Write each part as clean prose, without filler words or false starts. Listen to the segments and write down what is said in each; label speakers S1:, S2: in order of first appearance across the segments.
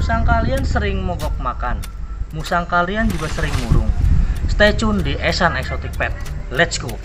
S1: Musang kalian sering mogok makan, musang kalian juga sering murung. Stay tune di Esan Exotic Pet. Let's go.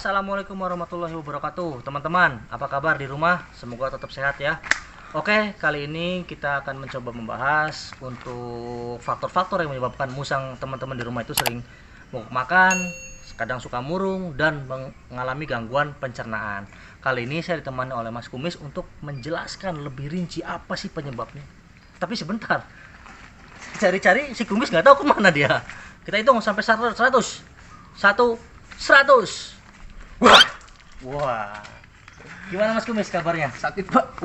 S1: Assalamualaikum warahmatullahi wabarakatuh. Teman-teman, apa kabar di rumah? Semoga tetap sehat ya. Oke, kali ini kita akan mencoba membahas untuk faktor-faktor yang menyebabkan musang teman-teman di rumah itu sering mogok makan, kadang suka murung, dan mengalami gangguan pencernaan. Kali ini saya ditemani oleh Mas Kumis untuk menjelaskan lebih rinci apa sih penyebabnya. Tapi sebentar, cari-cari si Kumis nggak tahu kemana dia. Kita hitung sampai 100. 100. Wah. Gimana Mas Kumis kabarnya?
S2: Sakit Pak.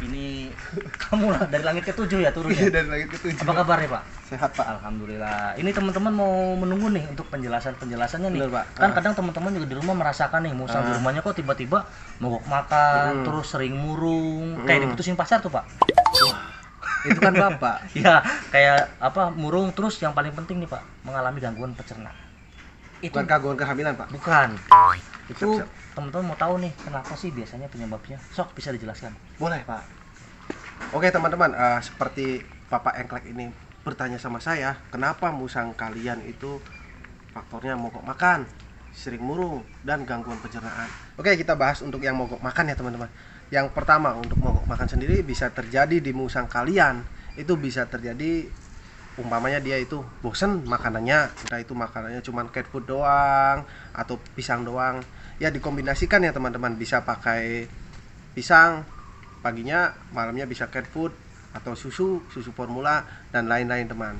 S1: Ini kamu lah dari langit ke-7 ya turunnya?
S2: Iya, dari langit ke-7.
S1: Apa kabarnya Pak?
S2: Sehat Pak.
S1: Alhamdulillah. Ini teman-teman mau menunggu nih untuk penjelasannya nih.
S2: Bener, Pak.
S1: Kan kadang teman-teman juga di rumah merasakan nih musang di rumahnya kok tiba-tiba mogok makan, terus sering murung, kayak diputusin pacar tuh Pak.
S2: Itu kan Bapak.
S1: Ya, kayak apa murung, terus yang paling penting nih Pak, mengalami gangguan pencernaan. Itu
S2: Bukan gangguan kehamilan Pak.
S1: bukan. Itu
S2: Siap.
S1: teman-teman mau tahu nih kenapa sih biasanya penyebabnya? Sok bisa dijelaskan.
S2: Boleh Pak. Oke teman-teman, seperti Bapak Engklek ini bertanya sama saya, kenapa musang kalian itu faktornya mogok makan, sering murung, dan gangguan pencernaan. Oke, kita bahas untuk yang mogok makan ya teman-teman. Yang pertama, untuk mogok makan sendiri bisa terjadi di musang kalian. Itu bisa terjadi umpamanya dia itu bosen makanannya, entah itu makanannya cuma cat food doang atau pisang doang. Ya dikombinasikan ya teman-teman, bisa pakai pisang paginya, malamnya bisa cat food atau susu formula dan lain-lain teman.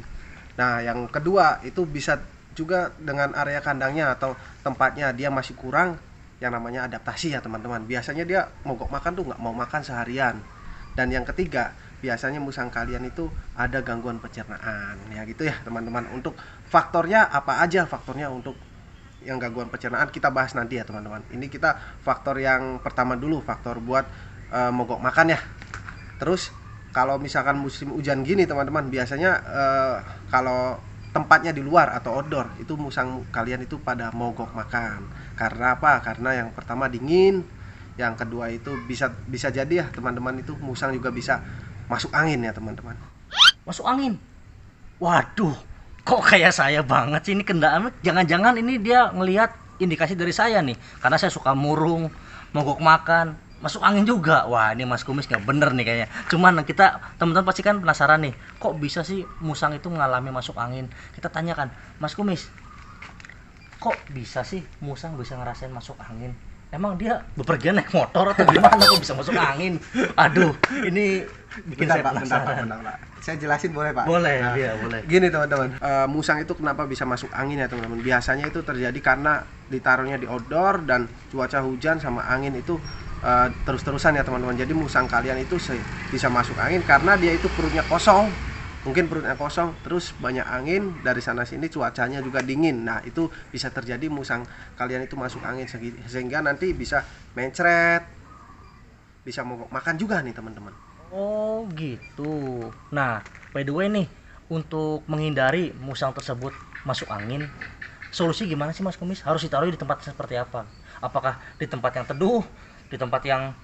S2: Nah, yang kedua itu bisa juga dengan area kandangnya atau tempatnya dia masih kurang yang namanya adaptasi ya teman-teman. Biasanya dia mogok makan tuh nggak mau makan seharian. Dan yang ketiga, biasanya musang kalian itu ada gangguan pencernaan ya gitu ya teman-teman. Untuk faktornya apa aja, faktornya untuk yang gangguan pencernaan kita bahas nanti ya teman-teman. Ini kita faktor yang pertama dulu, faktor buat mogok makan ya. Terus kalau misalkan musim hujan gini teman-teman, biasanya kalau tempatnya di luar atau outdoor, itu musang kalian itu pada mogok makan. Karena apa? Karena yang pertama dingin, yang kedua itu bisa jadi ya teman-teman, itu musang juga bisa masuk angin ya teman-teman.
S1: Masuk angin. Waduh, kok kayak saya banget sih ini kendaan. Jangan-jangan ini dia ngelihat indikasi dari saya nih. Karena saya suka murung, mogok makan, masuk angin juga. Wah, ini Mas Kumis nggak bener nih kayaknya. Cuman kita teman-teman pasti kan penasaran nih, kok bisa sih musang itu mengalami masuk angin? Kita tanyakan, Mas Kumis, kok bisa sih musang bisa ngerasain masuk angin? Emang dia bepergian naik motor atau gimana kok bisa masuk angin? Aduh, ini bikin saya penasaran.
S2: Bentar, Pak. Saya jelasin boleh Pak?
S1: Boleh,
S2: Nah,
S1: iya boleh.
S2: Gini teman-teman, musang itu kenapa bisa masuk angin ya teman-teman? Biasanya itu terjadi karena ditaruhnya di outdoor dan cuaca hujan sama angin itu terus-terusan ya teman-teman. Jadi musang kalian itu bisa masuk angin karena dia itu perutnya kosong. Mungkin perutnya kosong, terus banyak angin dari sana sini, cuacanya juga dingin. Nah, itu bisa terjadi musang kalian itu masuk angin sehingga nanti bisa mencret, bisa mogok makan juga nih teman-teman.
S1: Oh gitu. Nah, by the way nih, untuk menghindari musang tersebut masuk angin, solusi gimana sih Mas Kumis? Harus ditaruh di tempat seperti apa? Apakah di tempat yang teduh, di tempat yang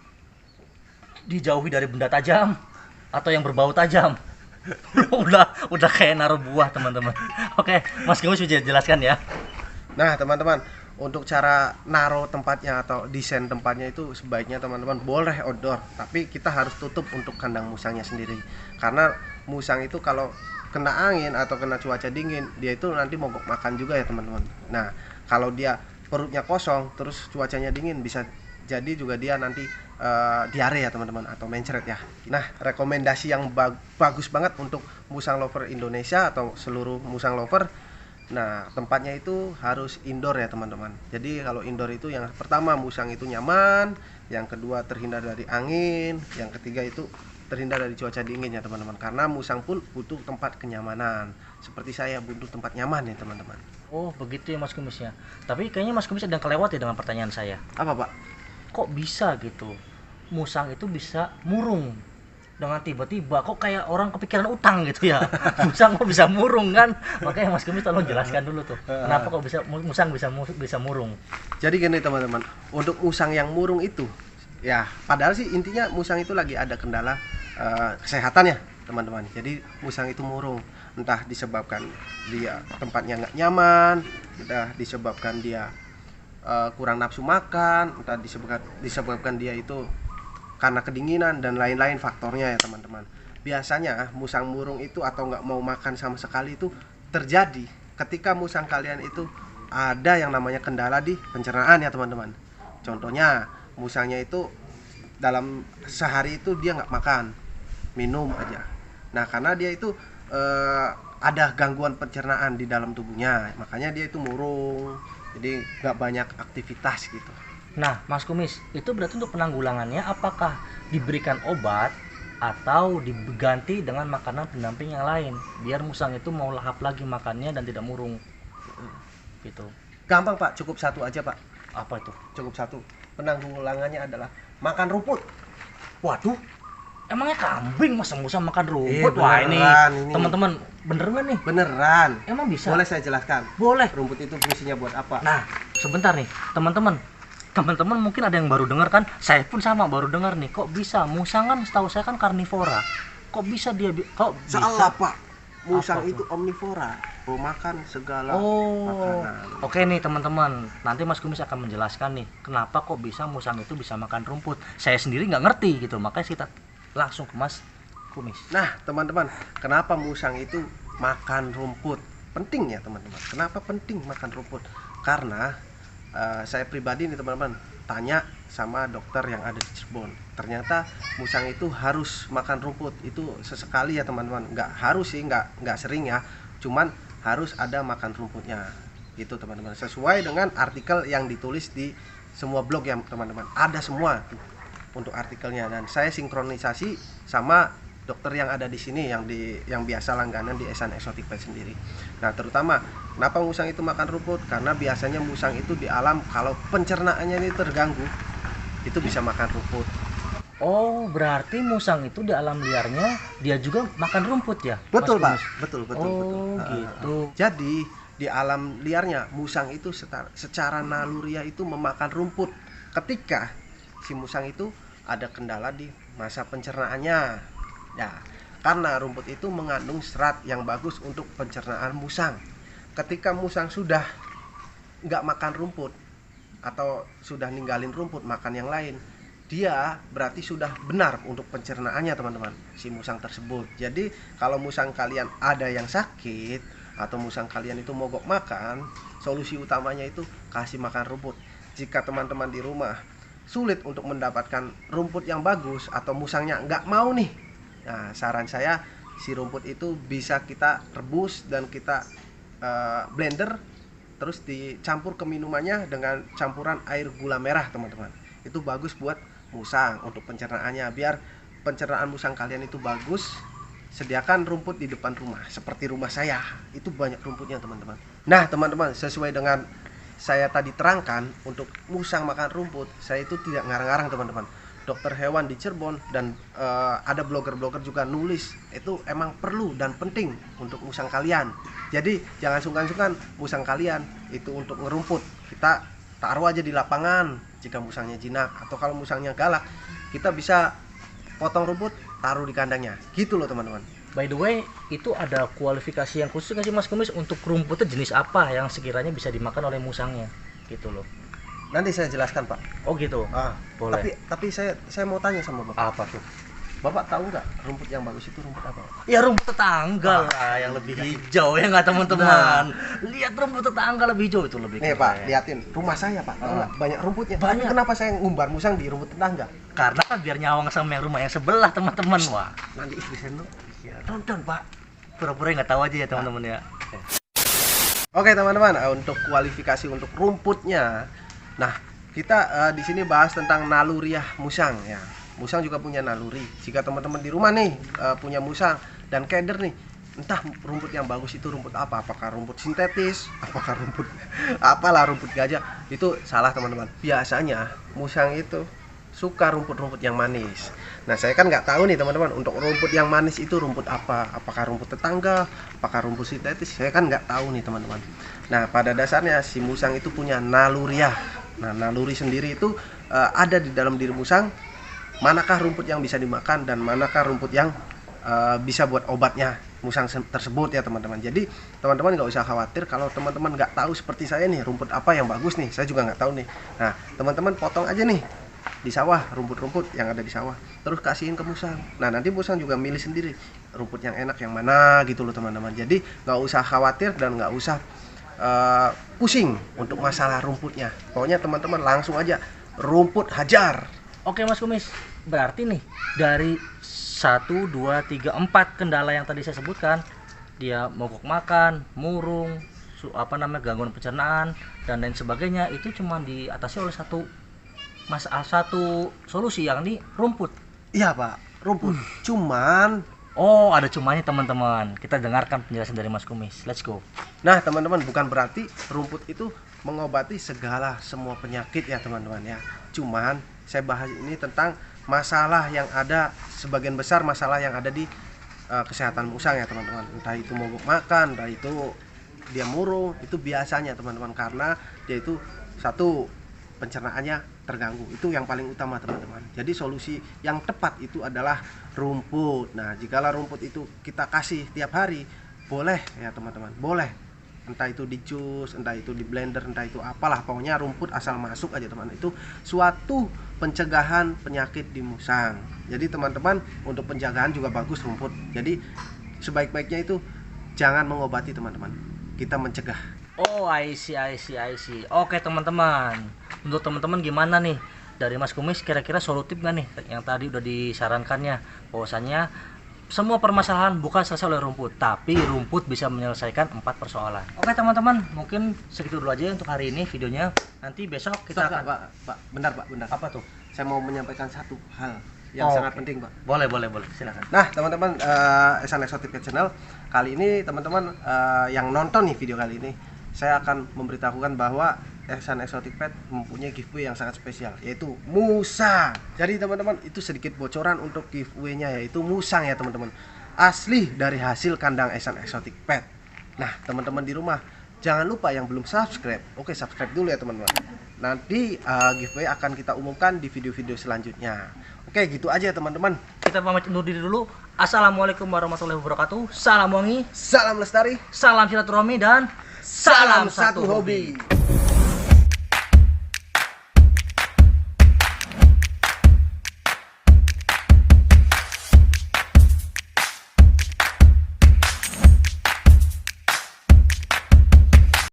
S1: dijauhi dari benda tajam, atau yang berbau tajam? udah kayak naruh buah teman-teman. Oke, Mas Kumis bisa jelaskan ya.
S2: Nah teman-teman, untuk cara naruh tempatnya atau desain tempatnya itu sebaiknya teman-teman boleh outdoor, tapi kita harus tutup untuk kandang musangnya sendiri. Karena musang itu kalau kena angin atau kena cuaca dingin, dia itu nanti mogok makan juga ya teman-teman. Nah, kalau dia perutnya kosong terus cuacanya dingin, bisa jadi juga dia nanti diare ya teman-teman, atau mencret ya. Nah, rekomendasi yang bagus banget untuk musang lover Indonesia atau seluruh musang lover, nah tempatnya itu harus indoor ya teman-teman. Jadi kalau indoor itu yang pertama musang itu nyaman, yang kedua terhindar dari angin, yang ketiga itu terhindar dari cuaca dingin ya teman-teman. Karena musang pun butuh tempat kenyamanan. Seperti saya butuh tempat nyaman ya teman-teman.
S1: Oh begitu ya Mas Kumis ya. Tapi kayaknya Mas Kumis ada yang kelewat ya dengan pertanyaan saya.
S2: Apa Pak?
S1: Kok bisa gitu musang itu bisa murung dengan tiba-tiba, kok kayak orang kepikiran utang gitu ya. Musang kok bisa murung kan? Makanya Mas Kumis tolong jelaskan dulu tuh kenapa kok bisa musang bisa murung.
S2: Jadi gini teman-teman, untuk musang yang murung itu ya padahal sih intinya musang itu lagi ada kendala kesehatan ya teman-teman. Jadi musang itu murung entah disebabkan dia tempatnya nggak nyaman, entah disebabkan dia kurang nafsu makan, entah disebabkan dia itu karena kedinginan dan lain-lain faktornya ya teman-teman. Biasanya musang murung itu atau nggak mau makan sama sekali itu terjadi ketika musang kalian itu ada yang namanya kendala di pencernaan ya teman-teman. Contohnya musangnya itu dalam sehari itu dia nggak makan, minum aja. Nah karena dia itu ada gangguan pencernaan di dalam tubuhnya, makanya dia itu murung, jadi nggak banyak aktivitas gitu.
S1: Nah Mas Kumis, itu berarti untuk penanggulangannya apakah diberikan obat atau diganti dengan makanan pendamping yang lain biar musang itu mau lahap lagi makannya dan tidak murung gitu?
S2: Gampang Pak, cukup satu aja Pak.
S1: Apa itu?
S2: Cukup satu. Penanggulangannya adalah makan rumput.
S1: Waduh, emangnya kambing masa musang makan rumput? Wah ini teman-teman bener nggak nih?
S2: Beneran.
S1: Emang bisa?
S2: Boleh saya jelaskan?
S1: Boleh.
S2: Rumput itu fungsinya buat apa?
S1: Nah sebentar nih teman-teman mungkin ada yang baru dengar kan, saya pun sama baru dengar nih, kok bisa musang kan setahu saya kan karnivora, kok bisa
S2: Salah Pak, musang
S1: Apa
S2: itu omnivora, makan segala
S1: Oh
S2: makanan.
S1: oke nih teman-teman, nanti Mas Kumis akan menjelaskan nih kenapa kok bisa musang itu bisa makan rumput. Saya sendiri nggak ngerti gitu, makanya kita langsung ke Mas Kumis.
S2: Nah teman-teman, kenapa musang itu makan rumput? Penting ya teman-teman. Kenapa penting makan rumput? Karena saya pribadi nih teman-teman tanya sama dokter yang ada di Cirebon, ternyata musang itu harus makan rumput itu sesekali ya teman-teman. Nggak harus sih, nggak sering ya, cuman harus ada makan rumputnya gitu teman-teman, sesuai dengan artikel yang ditulis di semua blog ya teman-teman. Ada semua tuh untuk artikelnya, dan saya sinkronisasi sama dokter yang ada di sini yang biasa langganan di Esan Exotic Pet sendiri. Nah terutama kenapa musang itu makan rumput, karena biasanya musang itu di alam kalau pencernaannya ini terganggu itu bisa makan rumput.
S1: Oh berarti musang itu di alam liarnya dia juga makan rumput ya?
S2: Betul
S1: Mas
S2: Pak,
S1: Kumis?
S2: betul.
S1: Oh gitu.
S2: Jadi di alam liarnya musang itu secara naluriah itu memakan rumput ketika si musang itu ada kendala di masa pencernaannya. Ya, karena rumput itu mengandung serat yang bagus untuk pencernaan musang. Ketika musang sudah nggak makan rumput atau sudah ninggalin rumput makan yang lain, dia berarti sudah benar untuk pencernaannya teman-teman, si musang tersebut. Jadi kalau musang kalian ada yang sakit atau musang kalian itu mogok makan, solusi utamanya itu kasih makan rumput. Jika teman-teman di rumah sulit untuk mendapatkan rumput yang bagus atau musangnya nggak mau nih, nah saran saya si rumput itu bisa kita rebus dan kita blender, terus dicampur ke minumannya dengan campuran air gula merah teman-teman. Itu bagus buat musang untuk pencernaannya, biar pencernaan musang kalian itu bagus. Sediakan rumput di depan rumah seperti rumah saya, itu banyak rumputnya teman-teman. Nah teman-teman, sesuai dengan saya tadi terangkan, untuk musang makan rumput saya itu tidak ngarang-ngarang teman-teman. Dokter hewan di Cirebon dan ada blogger-blogger juga nulis itu emang perlu dan penting untuk musang kalian. Jadi jangan sungkan-sungkan musang kalian itu untuk ngerumput, kita taruh aja di lapangan. Jika musangnya jinak atau kalau musangnya galak, kita bisa potong rumput taruh di kandangnya gitu loh teman-teman.
S1: By the way, itu ada kualifikasi yang khusus nggak sih Mas Kumis untuk rumputnya jenis apa yang sekiranya bisa dimakan oleh musangnya gitu loh?
S2: Nanti saya jelaskan Pak.
S1: Oh gitu. Boleh.
S2: Tapi saya mau tanya sama Bapak.
S1: Apa tuh?
S2: Bapak tahu nggak rumput yang bagus itu rumput apa?
S1: Ya rumput tetangga lah yang lebih hijau ya nggak teman-teman. Lihat rumput tetangga lebih hijau itu lebih
S2: Nih
S1: keren.
S2: Pak, liatin rumah saya Pak. Tahu nggak? Banyak rumputnya.
S1: Banyak.
S2: Tapi kenapa saya ngumbar musang di rumput tetangga?
S1: Karena kan biar nyawang sama yang rumah yang sebelah teman-teman. Wah.
S2: Nanti istri saya
S1: Ya, tonton Pak. Pura-pura nggak tahu aja ya teman-teman ya.
S2: Oke teman-teman, untuk kualifikasi untuk rumputnya. Nah, kita di sini bahas tentang naluriah musang ya. musang juga punya naluri. Jika teman-teman di rumah nih punya musang dan keder nih, entah rumput yang bagus itu rumput apa, apakah rumput sintetis, apakah rumput apalah, rumput gajah, itu salah teman-teman. Biasanya musang itu suka rumput-rumput yang manis. Nah, saya kan nggak tahu nih teman-teman, untuk rumput yang manis itu rumput apa, apakah rumput tetangga, apakah rumput sintetis, saya kan nggak tahu nih teman-teman. Nah, pada dasarnya si musang itu punya naluriah. Nah, naluri sendiri itu ada di dalam diri musang, manakah rumput yang bisa dimakan dan manakah rumput yang bisa buat obatnya musang tersebut ya teman-teman. Jadi teman-teman nggak usah khawatir kalau teman-teman nggak tahu seperti saya nih, rumput apa yang bagus nih, saya juga nggak tahu nih. Nah, teman-teman potong aja nih di sawah rumput-rumput yang ada di sawah, terus kasihin ke musang. Nah, nanti musang juga milih sendiri rumput yang enak yang mana gitu loh teman-teman. Jadi nggak usah khawatir dan nggak usah pusing untuk masalah rumputnya. Pokoknya teman-teman langsung aja rumput hajar.
S1: Oke Mas Kumis, berarti nih dari 1, 2, 3, 4 kendala yang tadi saya sebutkan, dia mogok makan, murung, gangguan pencernaan dan lain sebagainya, itu cuma diatasi oleh satu solusi, yakni rumput.
S2: Iya Pak, rumput. Cuman
S1: Ada cumanya teman-teman. Kita dengarkan penjelasan dari Mas Kumis. Let's go.
S2: nah teman-teman, bukan berarti rumput itu mengobati semua penyakit ya teman-teman ya. Cuman saya bahas ini tentang masalah yang ada, sebagian besar masalah yang ada di kesehatan musang ya teman-teman. Entah itu mogok makan, entah itu dia murung, itu biasanya teman-teman karena dia itu satu, pencernaannya terganggu. Itu yang paling utama teman-teman. Jadi solusi yang tepat itu adalah rumput. Nah, jikalau rumput itu kita kasih tiap hari, boleh ya teman-teman, boleh. Entah itu di jus, entah itu di blender, entah itu apalah, pokoknya rumput asal masuk aja teman. Itu suatu pencegahan penyakit di musang. Jadi teman-teman, untuk penjagaan juga bagus rumput. Jadi sebaik-baiknya itu jangan mengobati teman-teman, kita mencegah.
S1: Oh, I see. Oke teman-teman, untuk teman-teman gimana nih dari Mas Kumis, kira-kira solutif nggak nih yang tadi udah disarankannya, bahwasannya semua permasalahan bukan selesai oleh rumput, tapi rumput bisa menyelesaikan 4 persoalan. Oke teman-teman, mungkin segitu dulu aja untuk hari ini videonya. Nanti besok kita akan...
S2: Pak, bentar.
S1: Apa tuh?
S2: Saya mau menyampaikan satu hal yang sangat penting, Pak.
S1: Boleh, silakan.
S2: Nah, teman-teman, Ehsan Exotic Pet Channel, kali ini teman-teman yang nonton nih video kali ini, saya akan memberitahukan bahwa Ehsan Exotic Pet mempunyai giveaway yang sangat spesial, yaitu musang. Jadi teman-teman, itu sedikit bocoran untuk giveaway-nya, yaitu musang ya teman-teman, asli dari hasil kandang Ehsan Exotic Pet. Nah, teman-teman di rumah, jangan lupa yang belum subscribe, oke, subscribe dulu ya teman-teman. Nanti giveaway akan kita umumkan di video-video selanjutnya. Oke, gitu aja teman-teman.
S1: Kita pamit undur diri dulu. Assalamualaikum warahmatullahi wabarakatuh. Salam wangi,
S2: Salam lestari,
S1: salam silaturahmi, dan
S2: salam satu hobi.